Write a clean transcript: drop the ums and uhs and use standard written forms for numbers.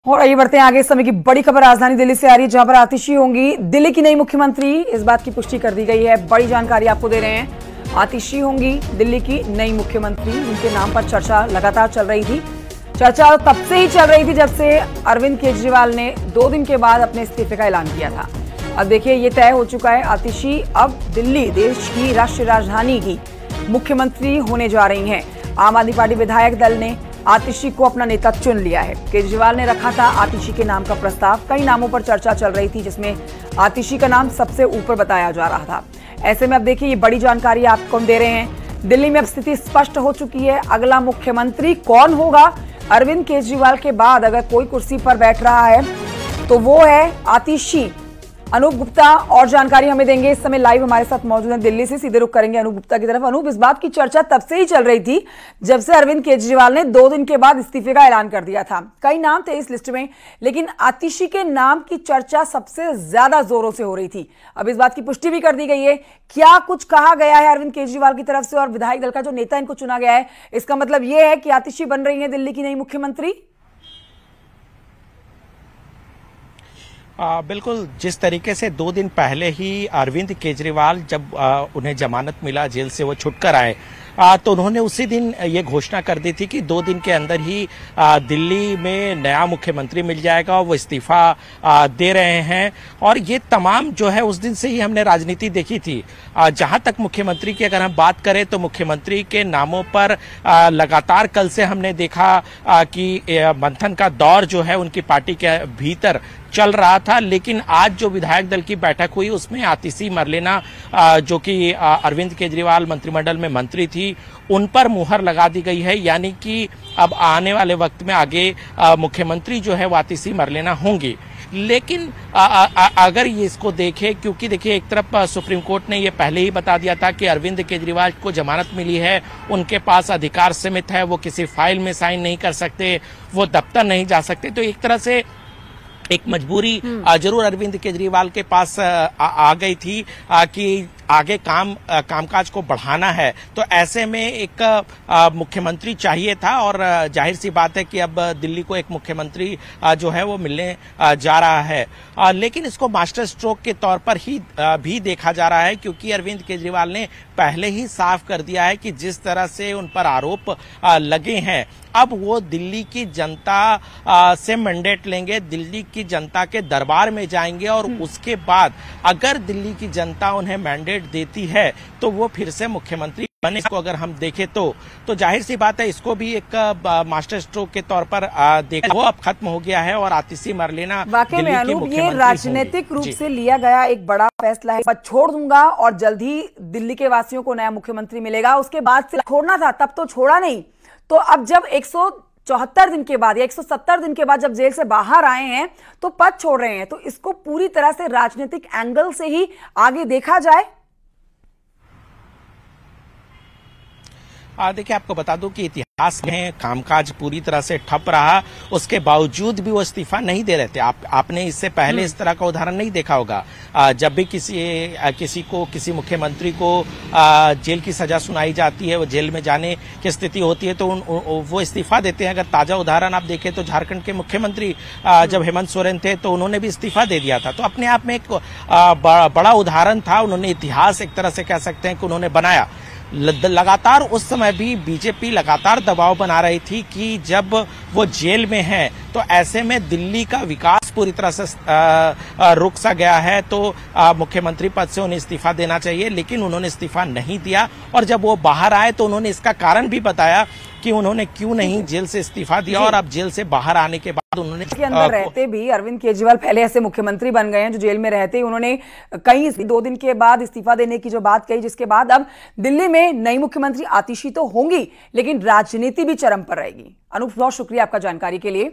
और आइए बढ़ते हैं आगे। इस समय की बड़ी खबर राजधानी दिल्ली से आ रही है, जहां पर आतिशी होंगी दिल्ली की नई मुख्यमंत्री। इस बात की पुष्टि कर दी गई है, बड़ी जानकारी आपको दे रहे हैं। आतिशी होंगी दिल्ली की नई मुख्यमंत्री। उनके नाम पर चर्चा लगातार चल रही थी। चर्चा तब से ही चल रही थी जब से अरविंद केजरीवाल ने 2 दिन के बाद अपने इस्तीफे का ऐलान किया था। अब देखिए ये तय हो चुका है, आतिशी अब दिल्ली देश की राष्ट्रीय राजधानी की मुख्यमंत्री होने जा रही हैं। आम आदमी पार्टी विधायक दल ने आतिशी को अपना नेता चुन लिया है। केजरीवाल ने रखा था आतिशी के नाम का प्रस्ताव। कई नामों पर चर्चा चल रही थी, जिसमें आतिशी का नाम सबसे ऊपर बताया जा रहा था। ऐसे में अब देखिए ये बड़ी जानकारी आपको हम दे रहे हैं। दिल्ली में अब स्थिति स्पष्ट हो चुकी है। अगला मुख्यमंत्री कौन होगा? अरविंद केजरीवाल के बाद अगर कोई कुर्सी पर बैठ रहा है तो वो है आतिशी। अनूप गुप्ता और जानकारी हमें देंगे। इस समय लाइव हमारे साथ मौजूद हैं दिल्ली से। सीधे रुख करेंगे अनूप गुप्ता की तरफ। अनूप, इस बात की चर्चा तब से ही चल रही थी जब से अरविंद केजरीवाल ने 2 दिन के बाद इस्तीफे का ऐलान कर दिया था। कई नाम थे इस लिस्ट में, लेकिन आतिशी के नाम की चर्चा सबसे ज्यादा जोरों से हो रही थी। अब इस बात की पुष्टि भी कर दी गई है। क्या कुछ कहा गया है अरविंद केजरीवाल की तरफ से और विधायक दल का जो नेता इनको चुना गया है, इसका मतलब यह है कि आतिशी बन रही है दिल्ली की नई मुख्यमंत्री? बिल्कुल, जिस तरीके से 2 दिन पहले ही अरविंद केजरीवाल जब उन्हें जमानत मिला, जेल से वो छुटकर आए, तो उन्होंने उसी दिन ये घोषणा कर दी थी कि 2 दिन के अंदर ही दिल्ली में नया मुख्यमंत्री मिल जाएगा और वो इस्तीफा दे रहे हैं। और ये तमाम जो है उस दिन से ही हमने राजनीति देखी थी। जहां तक मुख्यमंत्री की अगर हम बात करें तो मुख्यमंत्री के नामों पर लगातार कल से हमने देखा कि मंथन का दौर जो है उनकी पार्टी के भीतर चल रहा था। लेकिन आज जो विधायक दल की बैठक हुई उसमें आतिशी मरलेना जो कि अरविंद केजरीवाल मंत्रिमंडल में मंत्री थी, उन पर मुहर लगा दी गई है। यानी कि अब आने वाले वक्त में आगे मुख्यमंत्री जो है वो आतिशी मरलेना होंगी। लेकिन अगर ये इसको देखें, क्योंकि देखिए एक तरफ सुप्रीम कोर्ट ने ये पहले ही बता दिया था कि अरविंद केजरीवाल को जमानत मिली है, उनके पास अधिकार सीमित है, वो किसी फाइल में साइन नहीं कर सकते, वो दफ्तर नहीं जा सकते। तो एक तरह से एक मजबूरी जरूर अरविंद केजरीवाल के पास आ गई थी कि आगे कामकाज को बढ़ाना है। तो ऐसे में एक मुख्यमंत्री चाहिए था और जाहिर सी बात है कि अब दिल्ली को एक मुख्यमंत्री जो है वो मिलने जा रहा है। लेकिन इसको मास्टर स्ट्रोक के तौर पर ही भी देखा जा रहा है, क्योंकि अरविंद केजरीवाल ने पहले ही साफ कर दिया है कि जिस तरह से उन पर आरोप लगे हैं, अब वो दिल्ली की जनता से मैंडेट लेंगे, दिल्ली की जनता के दरबार में जाएंगे और उसके बाद अगर दिल्ली की जनता उन्हें मैंडेट देती है तो वो फिर से मुख्यमंत्री बने। इसको अगर हम देखें तो जाहिर सी बात है इसको भी एक मास्टर स्ट्रोक के तौर पर देखा, वो अब खत्म हो गया है और आतिशी मरलेना वाकई में अनूप ये राजनीतिक रूप से लिया गया एक बड़ा फैसला है। पद छोड़ दूंगा और जल्द ही दिल्ली के वासियों को नया मुख्यमंत्री मिलेगा। उसके बाद से छोड़ना था, तब तो छोड़ा नहीं। तो अब जब 174 दिन के बाद या 170 दिन के बाद जब जेल से बाहर आए हैं तो पद छोड़ रहे हैं, तो इसको पूरी तरह से राजनीतिक एंगल से ही आगे देखा जाए। देखिए आपको बता दूं कि इतिहास में कामकाज पूरी तरह से ठप रहा, उसके बावजूद भी वो इस्तीफा नहीं दे रहे थे। आपने इससे पहले इस तरह का उदाहरण नहीं देखा होगा। जब भी किसी मुख्यमंत्री को जेल की सजा सुनाई जाती है, वो जेल में जाने की स्थिति होती है तो वो इस्तीफा देते हैं। अगर ताजा उदाहरण आप देखें तो झारखंड के मुख्यमंत्री जब हेमंत सोरेन थे तो उन्होंने भी इस्तीफा दे दिया था। तो अपने आप में एक बड़ा उदाहरण था। उन्होंने इतिहास एक तरह से कह सकते हैं कि उन्होंने बनाया। लगातार उस समय भी बीजेपी लगातार दबाव बना रही थी कि जब वो जेल में हैं तो ऐसे में दिल्ली का विकास पूरी तरह से रुक सा गया है, तो मुख्यमंत्री पद से उन्हें इस्तीफा देना चाहिए। लेकिन उन्होंने इस्तीफा नहीं दिया और जब वो बाहर आए तो उन्होंने इसका कारण भी बताया कि उन्होंने क्यों नहीं जेल से इस्तीफा दिया। और अब जेल से बाहर आने के बाद उन्होंने के अंदर रहते भी अरविंद केजरीवाल पहले ऐसे मुख्यमंत्री बन गए हैं जो जेल में रहते ही उन्होंने कई 2 दिन के बाद इस्तीफा देने की जो बात कही, जिसके बाद अब दिल्ली में नई मुख्यमंत्री आतिशी तो होंगी, लेकिन राजनीति भी चरम पर रहेगी। अनूप, बहुत शुक्रिया आपका जानकारी के लिए।